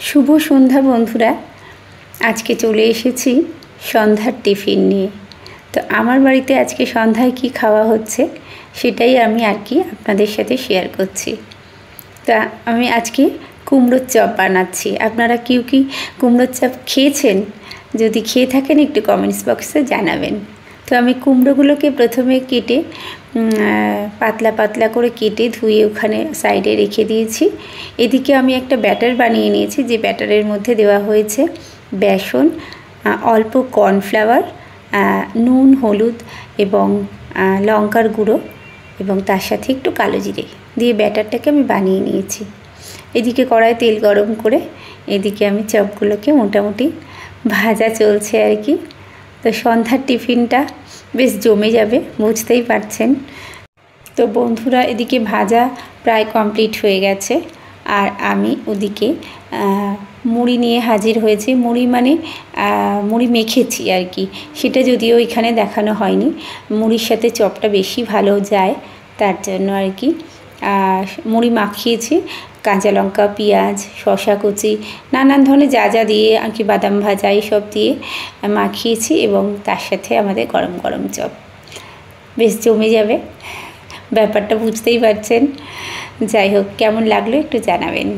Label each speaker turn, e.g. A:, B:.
A: শুভ সন্ধ্যা বন্ধুরা। আজকে চলে এসেছি সন্ধ্যার টিফিন নিয়ে। তো আমার বাড়িতে আজকে সন্ধ্যায় কি খাওয়া হচ্ছে সেটাই আমি আপনাদের সাথে শেয়ার করছি। তা আমি আজকে কুমড়োর চপ বানাচ্ছি। আপনারা কি কুমড়োর চপ খেয়েছেন? যদি খেয়ে থাকেন একটু কমেন্টস বক্সে জানাবেন। তো আমি কুমড়োগুলোকে প্রথমে কেটে পাতলা পাতলা করে কেটে ধুয়ে ওখানে সাইডে রেখে দিয়েছি। এদিকে আমি একটা ব্যাটার বানিয়ে নিয়েছি, যে ব্যাটারের মধ্যে দেওয়া হয়েছে বেসন, অল্প কর্নফ্লাওয়ার, নুন, হলুদ এবং লঙ্কার গুঁড়ো এবং তার সাথে একটু কালো জিরে দিয়ে ব্যাটারটাকে আমি বানিয়ে নিয়েছি। এদিকে কড়ায় তেল গরম করে এদিকে আমি চপগুলোকে মোটামুটি ভাজা চলছে আর কি। তো সন্ধ্যার টিফিনটা বেশ জমে যাবে, বুঝতেই পারছেন। তো বন্ধুরা, এদিকে ভাজা প্রায় কমপ্লিট হয়ে গেছে আর আমি ওদিকে মুড়ি নিয়ে হাজির হয়েছি। মুড়ি মানে মুড়ি মেখেছি আর কি, সেটা যদিও এখানে দেখানো হয়নি। মুড়ির সাথে চপটা বেশি ভালো যায়, তার জন্য আর কি মুড়ি মাখিয়েছি। কাঁচা লঙ্কা, পেঁয়াজ, শসা কুচি, নানান ধরনের যা যা দিয়ে আর কি, বাদাম ভাজা এইসব দিয়ে মাখিয়েছি এবং তার সাথে আমাদের গরম গরম চপ। বেশ জমে যাবে, ব্যাপারটা বুঝতেই পারছেন। যাই হোক, কেমন লাগলো একটু জানাবেন।